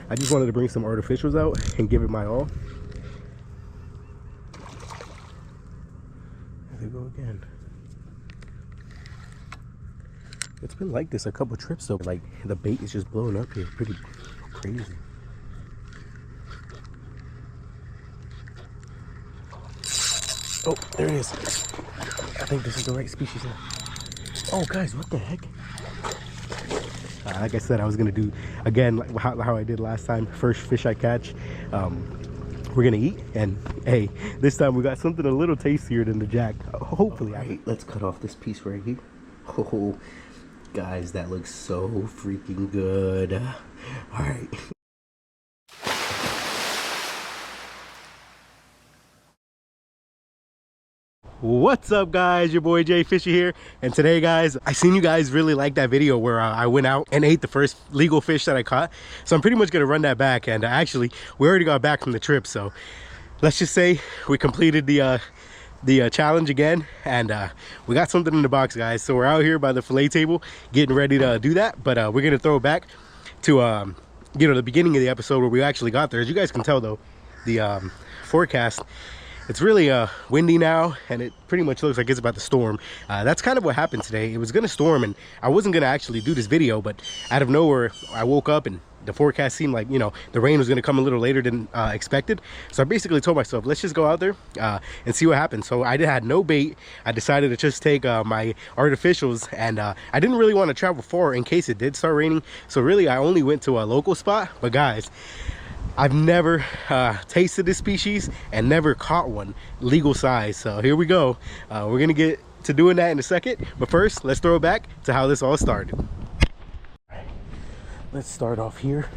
I just wanted to bring some artificials out and give it my all. There they go again. It's been like this a couple trips though. Like the bait is just blowing up here, pretty crazy. Oh, there it is. I think this is the right species now. Oh guys, what the heck? Like I said, I was gonna do again like how I did last time. First fish I catch, we're gonna eat, and hey, this time we got something a little tastier than the jack. Hopefully. Let's cut off this piece right here. Oh guys, that looks so freaking good. All right. What's up guys, your boy Jfishy here, and today guys, I seen you guys really like that video where I went out and ate the first legal fish that I caught, so I'm pretty much gonna run that back. And actually we already got back from the trip, so let's just say we completed the challenge again, and we got something in the box guys. So we're out here by the fillet table getting ready to do that, but we're gonna throw it back to you know, the beginning of the episode where we actually got there. As you guys can tell though, the forecast, it's really windy now, and it pretty much looks like it's about to storm. That's kind of what happened today. It was gonna storm, and I wasn't gonna actually do this video, but out of nowhere I woke up and the forecast seemed like, you know, the rain was gonna come a little later than expected. So I basically told myself, let's just go out there and see what happens. So I had no bait. I decided to just take my artificials, and I didn't really want to travel far in case it did start raining. So really I only went to a local spot. But guys, I've never tasted this species and never caught one legal size. So here we go. We're gonna get to doing that in a second, but first let's throw it back to how this all started. Let's start off here.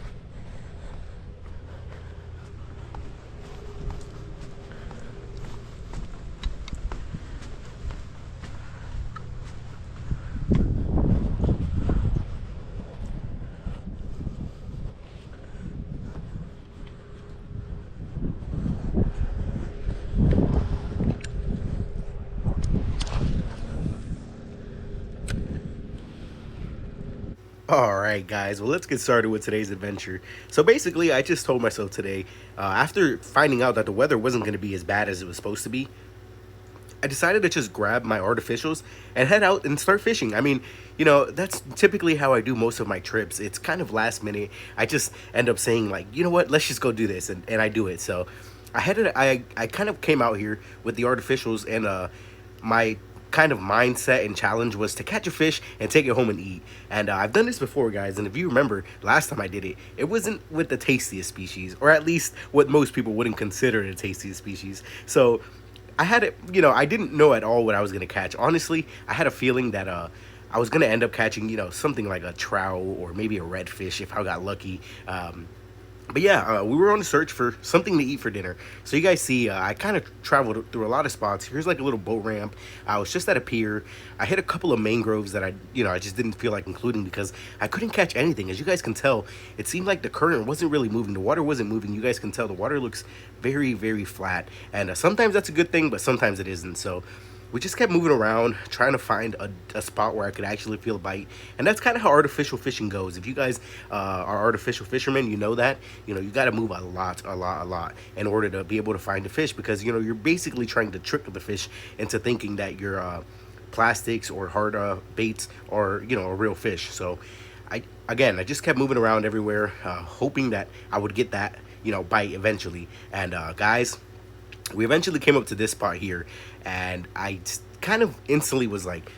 Alright guys, well let's get started with today's adventure. So basically I just told myself today, after finding out that the weather wasn't going to be as bad as it was supposed to be, I decided to just grab my artificials and head out and start fishing. I mean, you know, that's typically how I do most of my trips. It's kind of last minute. I just end up saying like, you know what, let's just go do this, and I do it. So I kind of came out here with the artificials, and my kind of mindset and challenge was to catch a fish and take it home and eat. And I've done this before guys, and if you remember last time I did it, it wasn't with the tastiest species, or at least what most people wouldn't consider the tastiest species. So I had it, you know, I didn't know at all what I was gonna catch. Honestly, I had a feeling that I was gonna end up catching, you know, something like a trout or maybe a redfish if I got lucky. But yeah, we were on the search for something to eat for dinner. So you guys see, I kind of traveled through a lot of spots. Here's like a little boat ramp. I was just at a pier. I hit a couple of mangroves that I just didn't feel like including because I couldn't catch anything. As you guys can tell, it seemed like the current wasn't really moving. The water wasn't moving. You guys can tell the water looks very, very flat. And sometimes that's a good thing, but sometimes it isn't. So we just kept moving around trying to find a spot where I could actually feel a bite. And that's kind of how artificial fishing goes. If you guys are artificial fishermen, you know that, you know, you got to move a lot in order to be able to find a fish, because, you know, you're basically trying to trick the fish into thinking that your plastics or hard baits are, you know, a real fish. So I just kept moving around everywhere, hoping that I would get that, you know, bite eventually. And guys, we eventually came up to this spot here, and I kind of instantly was like,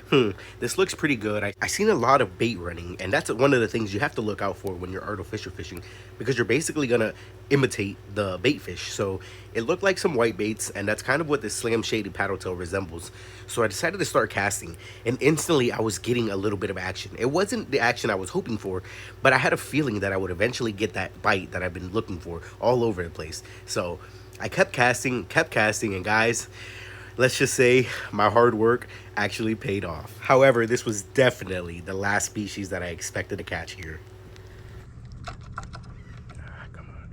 this looks pretty good. I seen a lot of bait running, and that's one of the things you have to look out for when you're artificial fishing, because you're basically gonna imitate the bait fish. So it looked like some white baits, and that's kind of what this slam shaded paddle tail resembles. So I decided to start casting, and instantly I was getting a little bit of action. It wasn't the action I was hoping for, but I had a feeling that I would eventually get that bite that I've been looking for all over the place. So I kept casting, and guys, let's just say my hard work actually paid off. However, this was definitely the last species that I expected to catch here. Come on.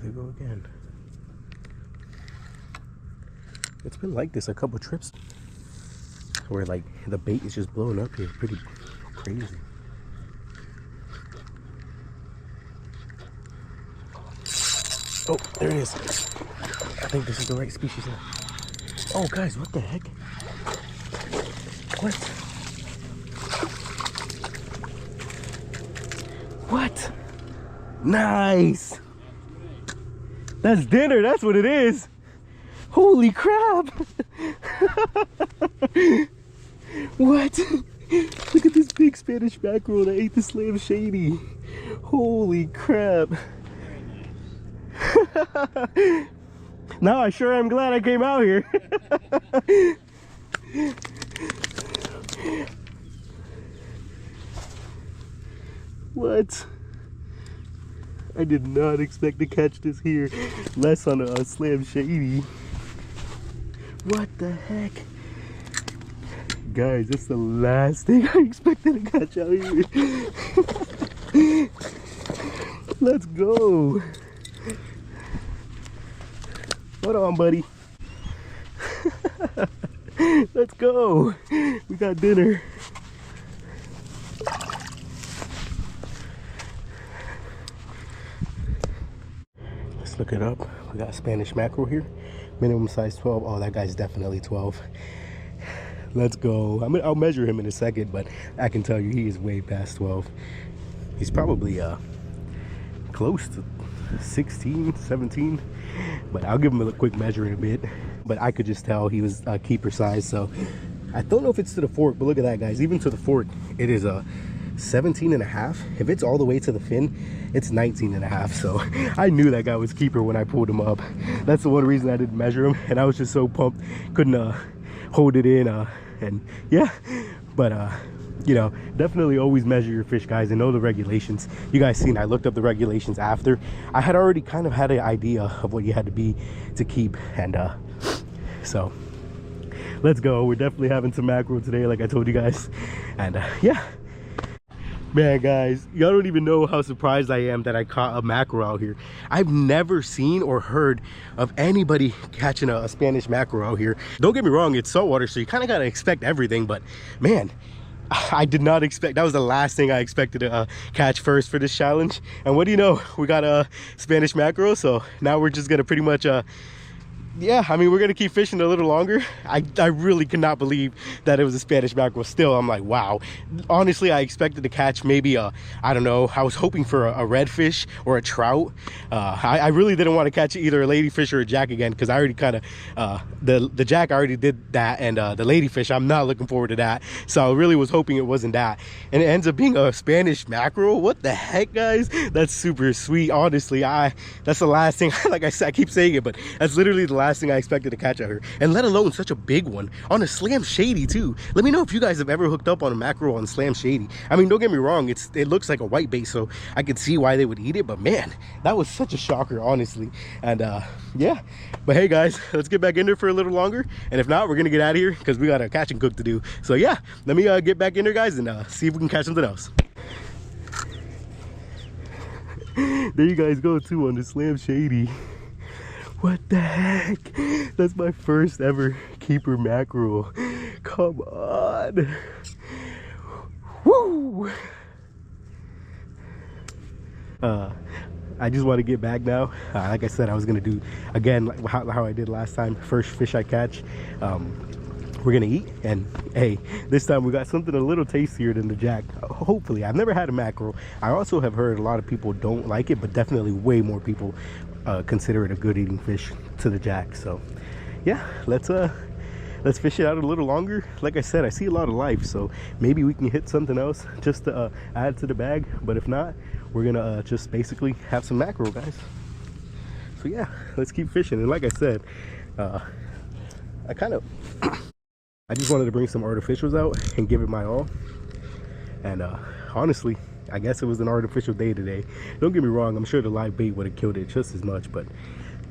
they go again. It's been like this a couple trips where like the bait is just blowing up here. Pretty crazy. Oh, there it is. I think this is the right species now. Oh, guys, what the heck? What? What? Nice! That's dinner, that's what it is! Holy crap! What? Look at this big Spanish mackerel that ate the Slam Shady. Holy crap! Now I sure am glad I came out here. What? I did not expect to catch this here, less on a Slam Shady. What the heck? Guys, that's the last thing I expected to catch out here. Let's go. Hold on, buddy. Let's go. We got dinner. Let's look it up. We got Spanish mackerel here. Minimum size 12. Oh, that guy's definitely 12. Let's go. I'll measure him in a second, but I can tell you he is way past 12. He's probably close to 16, 17. But I'll give him a quick measure in a bit. But I could just tell he was keeper size. So I don't know if it's to the fork, but look at that, guys. Even to the fork, it is a 17 and a half. If it's all the way to the fin, it's 19 and a half. So I knew that guy was keeper when I pulled him up. That's the one reason I didn't measure him, and I was just so pumped, couldn't hold it in. And yeah, but you know, definitely always measure your fish, guys, and know the regulations. You guys seen I looked up the regulations after I had already kind of had an idea of what you had to be to keep. And so let's go. We're definitely having some mackerel today, like I told you guys. And yeah, man, guys, y'all don't even know how surprised I am that I caught a mackerel out here. I've never seen or heard of anybody catching a Spanish mackerel out here. Don't get me wrong, it's saltwater, so you kind of got to expect everything, but man, I did not expect, that was the last thing I expected to catch first for this challenge. And what do you know, we got a Spanish mackerel, so now we're just gonna pretty much yeah, I mean, we're gonna keep fishing a little longer. I really cannot believe that it was a Spanish mackerel. Still, I'm like, wow. Honestly, I expected to catch maybe I don't know, I was hoping for a redfish or a trout. I really didn't want to catch either a ladyfish or a jack again, because I already kind of the jack I already did that, and the ladyfish I'm not looking forward to that. So I really was hoping it wasn't that, and it ends up being a Spanish mackerel. What the heck, guys? That's super sweet. Honestly, that's the last thing. Like I said, I keep saying it, but that's literally the last thing I expected to catch out here, and let alone such a big one on a Slam Shady too. Let me know if you guys have ever hooked up on a mackerel on Slam Shady. I mean, don't get me wrong, it looks like a white bait, so I could see why they would eat it, but man, that was such a shocker, honestly. And yeah, but hey guys, let's get back in there for a little longer, and if not, we're gonna get out of here because we got a catch and cook to do. So yeah, let me get back in there, guys, and see if we can catch something else. There you guys go too on the Slam Shady. What the heck? That's my first ever keeper mackerel. Come on. Woo! I just want to get back now. Like I said, I was gonna do again like how I did last time. First fish I catch, we're gonna eat, and hey, this time we got something a little tastier than the jack. Hopefully. I've never had a mackerel. I also have heard a lot of people don't like it, but definitely way more people consider it a good eating fish to the jack. So yeah, let's fish it out a little longer. Like I said, I see a lot of life, so maybe we can hit something else just to add to the bag. But if not, we're gonna just basically have some mackerel, guys. So yeah, let's keep fishing. And like I said, I just wanted to bring some artificials out and give it my all. And honestly, I guess it was an artificial day today. Don't get me wrong, I'm sure the live bait would have killed it just as much, but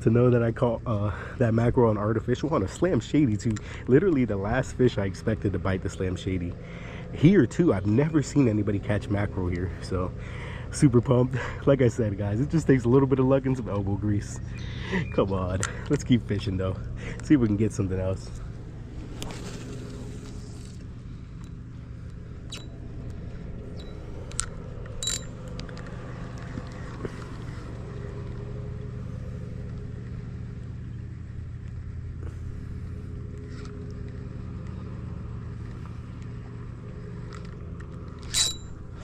to know that I caught that mackerel on artificial on a Slam Shady too, literally the last fish I expected to bite the Slam Shady. Here too, I've never seen anybody catch mackerel here. So Super pumped. Like I said, guys, it just takes a little bit of luck and some elbow grease. Come on, let's keep fishing though. See if we can get something else.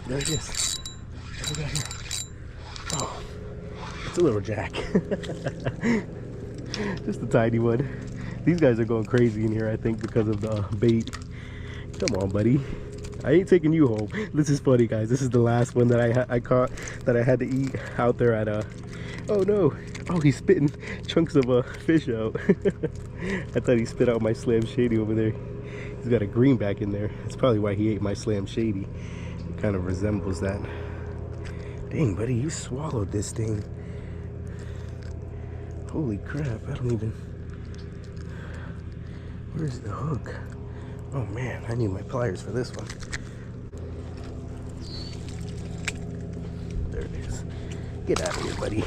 There it is. What we got here? Oh, it's a little jack. Just a tiny one. These guys are going crazy in here, I think, because of the bait. Come on, buddy. I ain't taking you home. This is funny, guys. This is the last one that I caught that I had to eat out there at oh no. Oh, he's spitting chunks of fish out. I thought he spit out my Slam Shady over there. He's got a greenback in there. That's probably why he ate my Slam Shady. It kind of resembles that. Dang, buddy, you swallowed this thing. Holy crap, I don't even... Where's the hook? Oh man, I need my pliers for this one. There it is. Get out of here, buddy.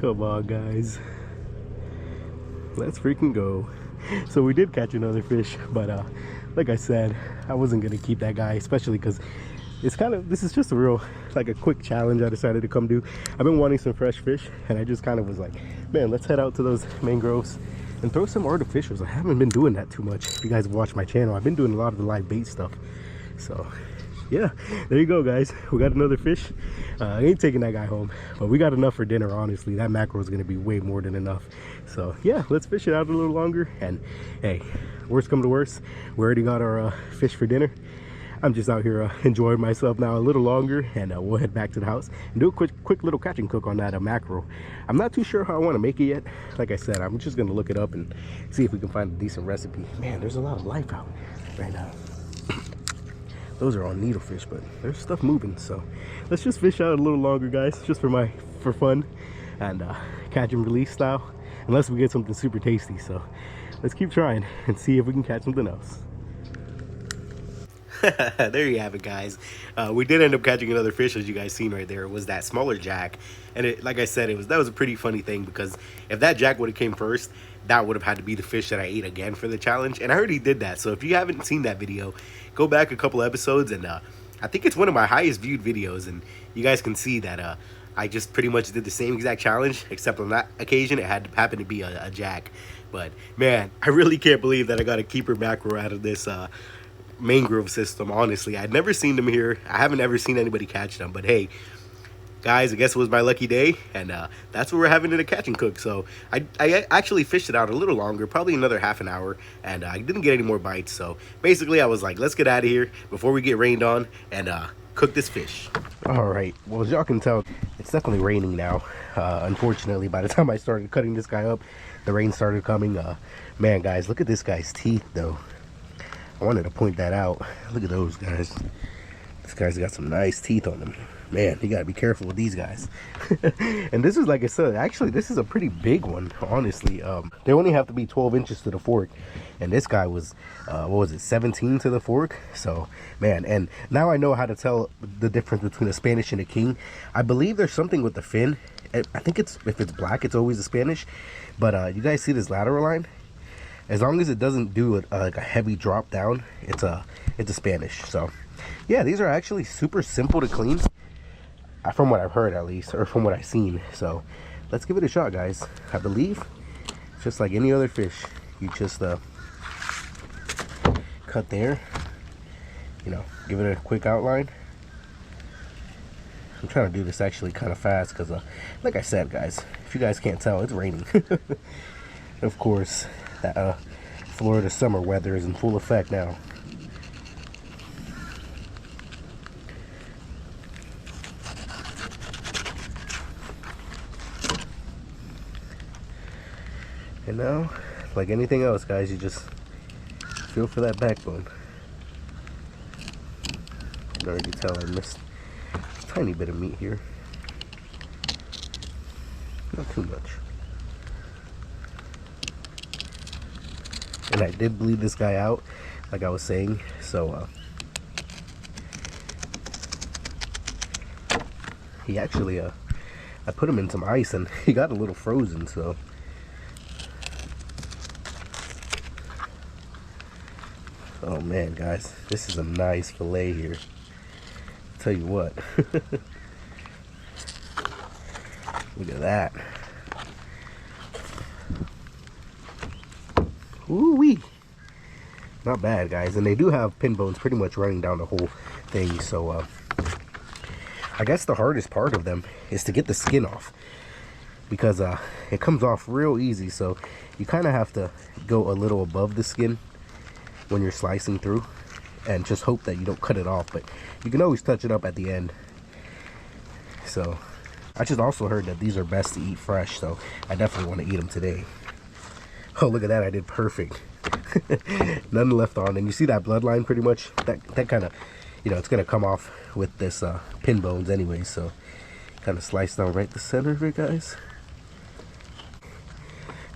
Come on, guys. Let's freaking go. So we did catch another fish, but like I said, I wasn't gonna keep that guy, especially because it's kind of, this is just a real, like a quick challenge I decided to come do. I've been wanting some fresh fish, and I just kind of was like, man, let's head out to those mangroves and throw some artificials. I haven't been doing that too much. If you guys watch my channel, I've been doing a lot of the live bait stuff. So yeah, there you go, guys. We got another fish. I ain't taking that guy home, but we got enough for dinner. Honestly, that mackerel is going to be way more than enough. So yeah, let's fish it out a little longer. And hey, worst come to worst, we already got our fish for dinner. I'm just out here enjoying myself now a little longer, and we'll head back to the house and do a quick little catch and cook on that mackerel. I'm not too sure how I want to make it yet. Like I said, I'm just going to look it up and see if we can find a decent recipe. Man, there's a lot of life out right now. Those are all needlefish, but there's stuff moving. So let's just fish out a little longer, guys, just for fun and catch and release style, unless we get something super tasty. So let's keep trying and see if we can catch something else. There you have it, guys. We did end up catching another fish, as you guys seen right there. It was that smaller jack, and it, like I said, that was a pretty funny thing, because if that jack would have came first, that would have had to be the fish that I ate again for the challenge, and I already did that. So if you haven't seen that video, go back a couple episodes, and I think it's one of my highest viewed videos, and you guys can see that I just pretty much did the same exact challenge, except on that occasion it happened to be a jack. But man, I really can't believe that I got a keeper mackerel out of this mangrove system. Honestly, I'd never seen them here. I haven't ever seen anybody catch them, but hey, guys, I guess it was my lucky day, and that's what we're having in a catch and cook. So I actually fished it out a little longer, probably another half an hour, and I didn't get any more bites. So basically I was like, let's get out of here before we get rained on and cook this fish. All right, well, as y'all can tell, it's definitely raining now. Unfortunately, by the time I started cutting this guy up, the rain started coming. Man, guys, look at this guy's teeth though. I wanted to point that out. Look at those guys. This guy's got some nice teeth on him. Man, you gotta be careful with these guys. And this is, like I said, actually this is a pretty big one, honestly. They only have to be 12 inches to the fork, and this guy was what was it, 17 to the fork. So man, and now I know how to tell the difference between a Spanish and a king. I believe there's something with the fin. I think it's, if it's black, it's always a Spanish, but you guys see this lateral line? As long as it doesn't do like a heavy drop down, it's a Spanish. So yeah, these are actually super simple to clean, from what I've heard at least, or from what I've seen. So let's give it a shot, guys. I believe it's just like any other fish. You just cut there, you know, give it a quick outline. I'm trying to do this actually kind of fast because like I said, guys, if you guys can't tell, it's raining. Of course, that Florida summer weather is in full effect now. And now, like anything else, guys, you just feel for that backbone. You can already tell I missed a tiny bit of meat here. Not too much. And I did bleed this guy out, like I was saying. So he actually, I put him in some ice and he got a little frozen. So oh man, guys, this is a nice fillet here. Tell you what. Look at that. Ooh-wee. Not bad, guys. And they do have pin bones pretty much running down the whole thing. So I guess the hardest part of them is to get the skin off, because it comes off real easy. So you kind of have to go a little above the skin when you're slicing through and just hope that you don't cut it off. But you can always touch it up at the end. So I just also heard that these are best to eat fresh, so I definitely want to eat them today. Oh, look at that. I did perfect. None left on. And you see that bloodline pretty much? That kind of, you know, it's going to come off with this pin bones anyway. So kind of slice down right the center of it, guys.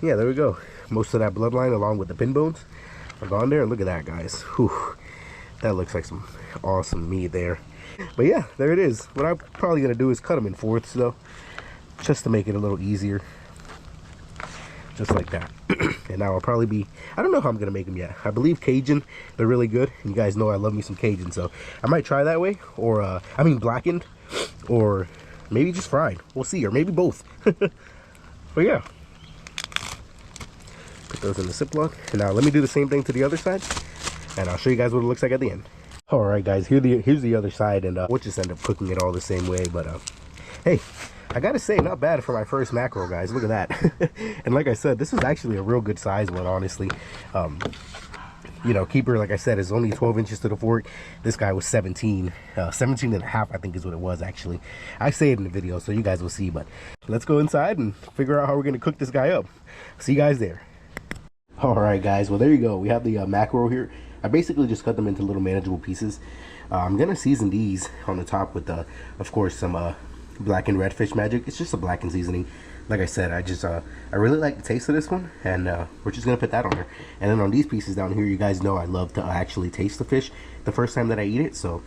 Yeah, there we go. Most of that bloodline along with the pin bones are gone there. Look at that, guys. Whew. That looks like some awesome meat there. But yeah, there it is. What I'm probably going to do is cut them in fourths, though, just to make it a little easier. Just like that. And now I'll probably be, I don't know how I'm going to make them yet. I believe Cajun, they're really good. And you guys know I love me some Cajun, so I might try that way. Or, I mean blackened. Or maybe just fried. We'll see. Or maybe both. But yeah. Put those in the Ziploc. And now let me do the same thing to the other side. And I'll show you guys what it looks like at the end. Alright guys, here's the other side, and we'll just end up cooking it all the same way. But hey, I gotta say, not bad for my first mackerel, guys. Look at that. And like I said, this was actually a real good size one, honestly. You know, keeper, like I said, is only 12 inches to the fork. This guy was 17 and a half, I think is what it was. Actually, I say it in the video so you guys will see. But let's go inside and figure out how we're gonna cook this guy up. See you guys there. Alright guys, well there you go. We have the mackerel here. I basically just cut them into little manageable pieces. I'm gonna season these on the top with of course, some blackened redfish magic. It's just a blackened seasoning. Like I said, I really like the taste of this one, and we're just gonna put that on there. And then on these pieces down here, you guys know I love to actually taste the fish the first time that I eat it. So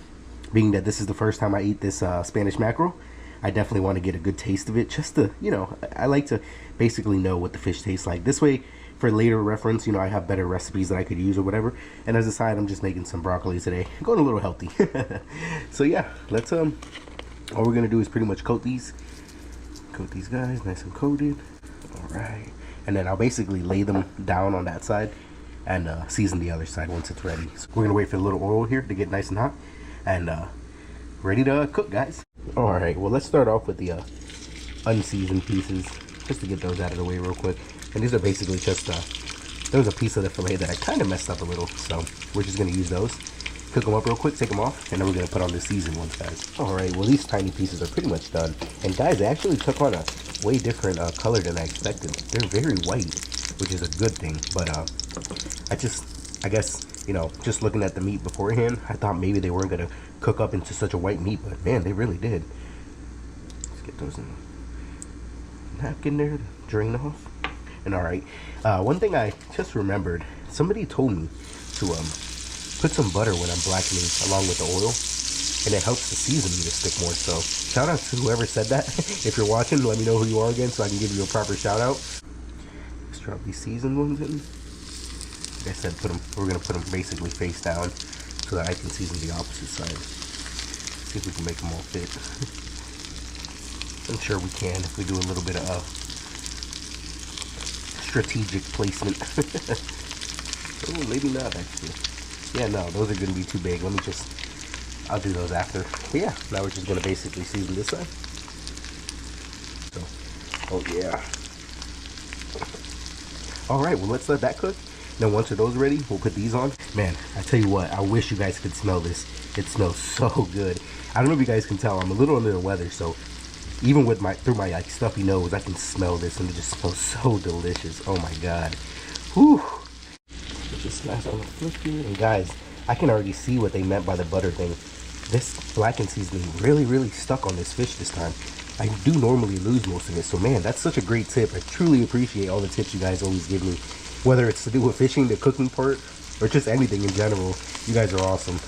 being that this is the first time I eat this Spanish mackerel, I definitely want to get a good taste of it, just to, you know, I like to basically know what the fish tastes like. This way, for later reference, you know, I have better recipes that I could use or whatever. And as a side, I'm just making some broccoli today. I'm going a little healthy. So yeah, let's all we're gonna do is pretty much coat these guys nice and coated. All right, and then I'll basically lay them down on that side and season the other side once it's ready. So we're gonna wait for the little oil here to get nice and hot and ready to cook, guys. All right, well let's start off with the unseasoned pieces, just to get those out of the way real quick. And these are basically just, there was a piece of the fillet that I kind of messed up a little, so we're just going to use those. Cook them up real quick, take them off, and then we're going to put on the seasoned ones, guys. Alright, well these tiny pieces are pretty much done. And guys, they actually took on a way different color than I expected. They're very white, which is a good thing. But I guess, you know, just looking at the meat beforehand, I thought maybe they weren't going to cook up into such a white meat, but man, they really did. Let's get those in the napkin there to drain off. And alright, one thing I just remembered, somebody told me to put some butter when I'm blackening along with the oil, and it helps the seasoning to stick more. So shout out to whoever said that. If you're watching, let me know who you are again so I can give you a proper shout out. Let's drop these seasoned ones in. Like I said, we're gonna put them basically face down so that I can season the opposite side. See if we can make them all fit. I'm sure we can if we do a little bit of strategic placement. Oh, maybe not actually. Yeah, no, those are gonna be too big. Let me just, I'll do those after. But yeah, now we're just gonna basically season this side. So, oh yeah. All right, well let's let that cook. Then once those ready, we'll put these on. Man, I tell you what, I wish you guys could smell this. It smells so good. I don't know if you guys can tell, I'm a little under the weather, so even with through my like stuffy nose, I can smell this, and it just smells so delicious. Oh my god. Whew. Put this smash on the flip here. And guys, I can already see what they meant by the butter thing. This blackened seasoning really stuck on this fish this time. I do normally lose most of it, so man, that's such a great tip. I truly appreciate all the tips you guys always give me. Whether it's to do with fishing, the cooking part, or just anything in general, you guys are awesome.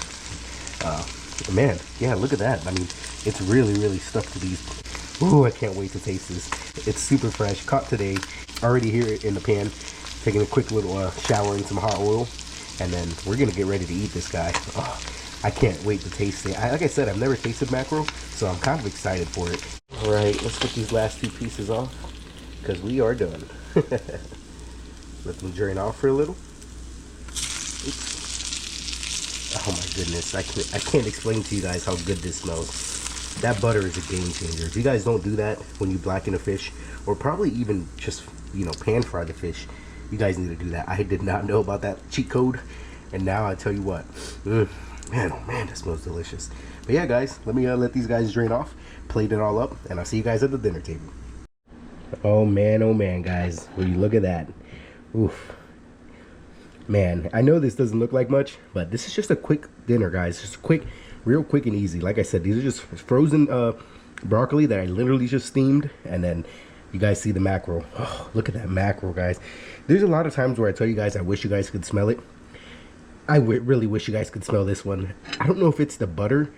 Man, yeah, look at that. I mean, it's really, really stuck to these. Ooh, I can't wait to taste this. It's super fresh, caught today, already here in the pan, taking a quick little shower in some hot oil, and then we're gonna get ready to eat this guy. Oh, I can't wait to taste it. Like I said, I've never tasted mackerel, so I'm kind of excited for it. All right, let's get these last two pieces off, because we are done. Let them drain off for a little. Oops. Oh my goodness, I can't explain to you guys how good this smells. That butter is a game changer. If you guys don't do that when you blacken a fish, or probably even just, you know, pan fry the fish, you guys need to do that. I did not know about that cheat code, and now I tell you what, man, oh man, that smells delicious. But yeah, guys, let me let these guys drain off, plate it all up, and I'll see you guys at the dinner table. Oh man, guys, will you look at that? Oof. Man, I know this doesn't look like much, but this is just a quick dinner, guys. Just quick, real quick and easy. Like I said, these are just frozen broccoli that I literally just steamed, and then you guys see the mackerel. Oh, look at that mackerel, guys. There's a lot of times where I tell you guys I wish you guys could smell it. I really wish you guys could smell this one. I don't know if it's the butter,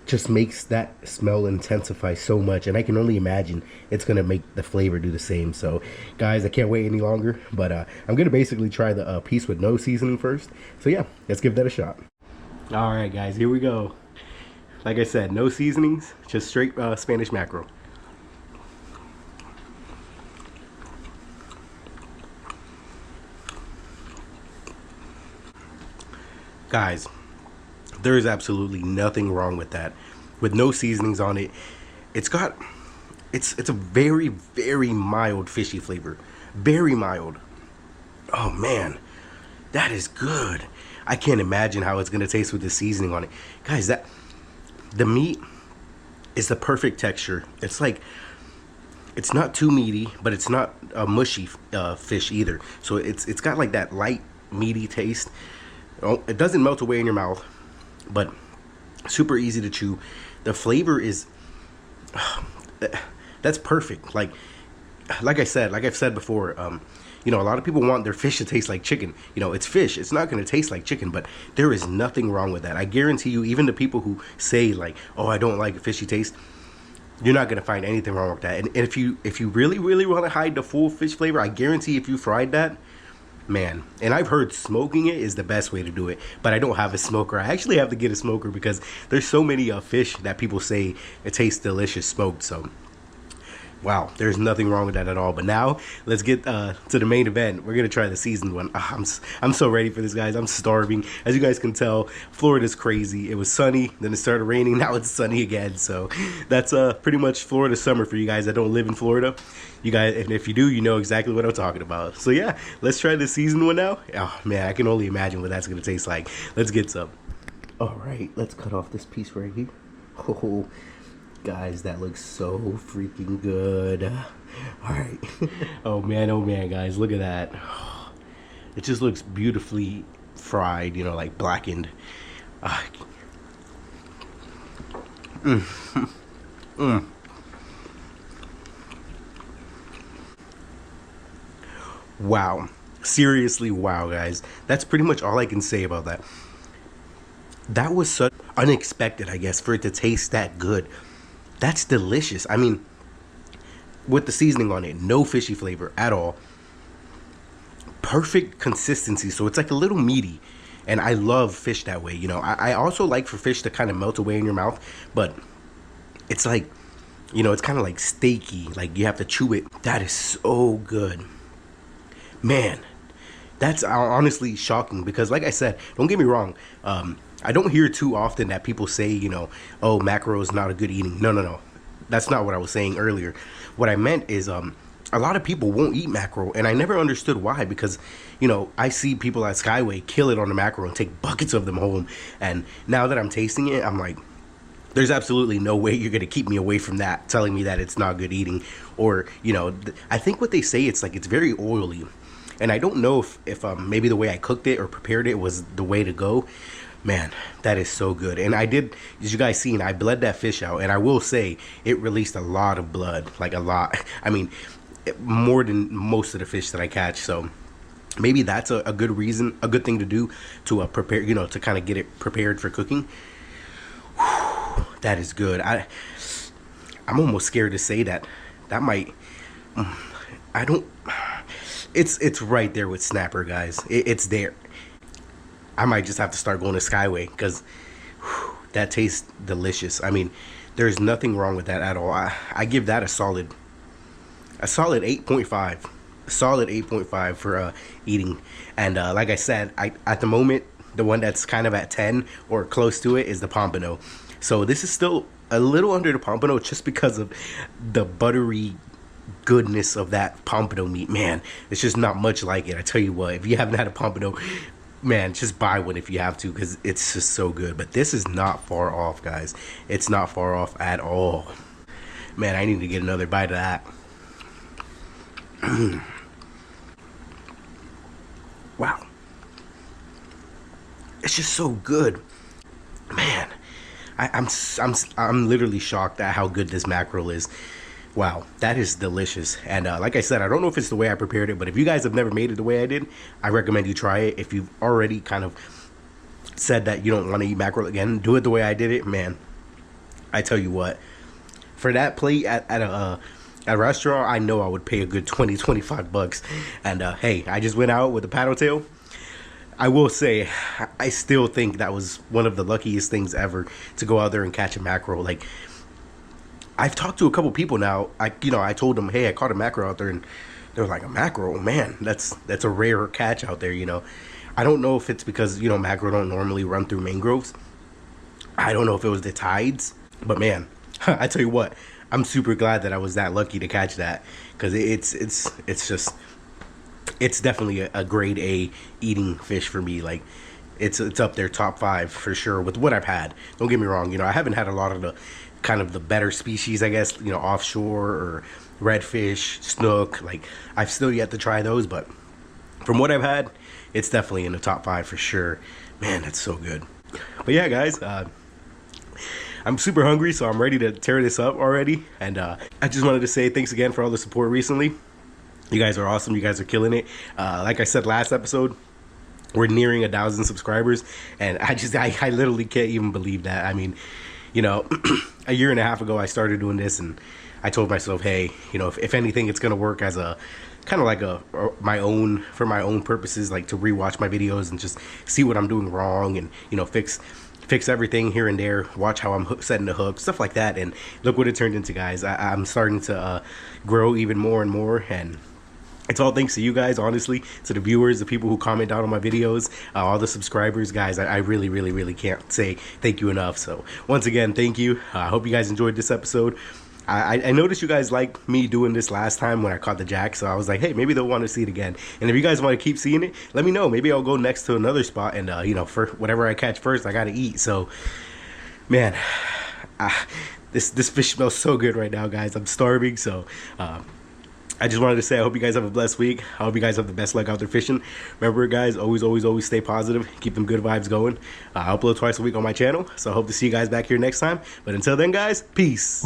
just makes that smell intensify so much, and I can only imagine it's gonna make the flavor do the same. So guys, I can't wait any longer, but I'm gonna basically try the piece with no seasoning first. So yeah, let's give that a shot. All right, guys, here we go. Like I said, no seasonings, just straight Spanish mackerel. Guys, there is absolutely nothing wrong with that. With no seasonings on it, it's a very, very mild fishy flavor. Very mild. Oh man, that is good. I can't imagine how it's gonna taste with the seasoning on it. Guys, the meat is the perfect texture. It's like, it's not too meaty, but it's not a mushy fish either. So it's got like that light, meaty taste. Oh, it doesn't melt away in your mouth, but super easy to chew. The flavor is that's perfect. Like I said, like I've said before, you know, a lot of people want their fish to taste like chicken. You know, it's fish, it's not going to taste like chicken, but there is nothing wrong with that. I guarantee you, even the people who say like, oh, I don't like a fishy taste, you're not going to find anything wrong with that. And if you really want to hide the full fish flavor, I guarantee if you fried that, man, and I've heard smoking it is the best way to do it, but I don't have a smoker. I actually have to get a smoker because there's so many fish that people say it tastes delicious smoked. So wow, there's nothing wrong with that at all. But now let's get to the main event. We're gonna try the seasoned one. I'm so ready for this, guys. I'm starving. As you guys can tell, Florida's crazy. It was sunny, then it started raining, now it's sunny again. So that's pretty much Florida summer for you guys that don't live in Florida. You guys, and if you do, you know exactly what I'm talking about. So yeah, let's try the seasoned one now. Oh man, I can only imagine what that's gonna taste like. Let's get some. All right, let's cut off this piece right here. Oh, guys, that looks so freaking good. All right. Oh man, guys, look at that. It just looks beautifully fried, you know, like blackened. Wow. Seriously, wow, guys. That's pretty much all I can say about that. That was so unexpected, I guess, for it to taste that good. That's delicious. I mean, with the seasoning on it, no fishy flavor at all. Perfect consistency, so it's like a little meaty. And I love fish that way, you know. I also like for fish to kind of melt away in your mouth, but it's like, you know, it's kind of like steaky, like you have to chew it. That is so good. Man, that's honestly shocking because, like I said, don't get me wrong, I don't hear too often that people say, you know, oh, mackerel is not a good eating. No. That's not what I was saying earlier. What I meant is a lot of people won't eat mackerel, and I never understood why, because, you know, I see people at Skyway kill it on the mackerel and take buckets of them home, and now that I'm tasting it, I'm like, there's absolutely no way you're going to keep me away from that, telling me that it's not good eating. Or, you know, I think what they say, it's like it's very oily. And I don't know if maybe the way I cooked it or prepared it was the way to go. Man, that is so good. And I did, as you guys seen, I bled that fish out. And I will say, it released a lot of blood. Like a lot. I mean, more than most of the fish that I catch. So, Maybe that's a good reason, a good thing to do to prepare, to kind of get it prepared for cooking. Whew, that is good. I'm almost scared to say that. That might. I don't. It's right there with snapper, guys. It's there. I might just have to start going to Skyway because that tastes delicious. I mean, there's nothing wrong with that at all. I give that a solid 8.5. Solid 8.5 for eating. And like I said, at the moment, the one that's kind of at 10 or close to it is the pompano. So this is still a little under the pompano just because of the buttery goodness of that pompano meat. Man, it's just not much like it. I tell you what, if you haven't had a pompano, man, just buy one if you have to, because it's just so good. But this is not far off, guys. It's not far off at all. Man, I need to get another bite of that. Wow, it's just so good, man. I'm literally shocked at how good this mackerel is. Wow, that is delicious. And like I said, I don't know if it's the way I prepared it, but if you guys have never made it the way I did, I recommend you try it. If you've already kind of said that you don't want to eat mackerel again, do it the way I did it. Man, I tell you what, for that plate at a restaurant, I know I would pay a good 20-25 bucks. And hey, I just went out with a paddle tail. I will say, I still think that was one of the luckiest things ever to go out there and catch a mackerel. Like, I've talked to a couple people now. I told them, hey, I caught a mackerel out there, and they were like, a mackerel, man, that's a rare catch out there. I don't know if it's because mackerel don't normally run through mangroves. I don't know if it was the tides, but man, I tell you what, I'm super glad that I was that lucky to catch that, because it's definitely a grade A eating fish for me. Like, it's up there top 5 for sure with what I've had. Don't get me wrong, I haven't had a lot of the kind of the better species, I guess, offshore or redfish, snook. Like, I've still yet to try those, but from what I've had, it's definitely in the top 5 for sure. Man, that's so good. But yeah, guys, I'm super hungry, so I'm ready to tear this up already. And I just wanted to say thanks again for all the support recently. You guys are awesome. You guys are killing it. Like I said last episode, we're nearing 1,000 subscribers, and I literally can't even believe that. I mean, a year and a half ago I started doing this, and I told myself, hey, if anything, it's gonna work as a kind of like for my own purposes, like to rewatch my videos and just see what I'm doing wrong, and fix everything here and there, watch how I'm setting the hook, stuff like that. And look what it turned into, guys. I'm starting to grow even more and more, and it's all thanks to you guys, honestly, to the viewers, the people who comment down on my videos, all the subscribers, guys. I really, really, really can't say thank you enough. So once again, thank you. I hope you guys enjoyed this episode. I noticed you guys liked me doing this last time when I caught the jack, so I was like, hey, maybe they'll want to see it again. And if you guys want to keep seeing it, let me know. Maybe I'll go next to another spot, and for whatever I catch first, I gotta eat. So, man, this fish smells so good right now, guys. I'm starving, so I just wanted to say I hope you guys have a blessed week. I hope you guys have the best luck out there fishing. Remember, guys, always, always, always stay positive. Keep them good vibes going. I upload twice a week on my channel, so I hope to see you guys back here next time. But until then, guys, peace.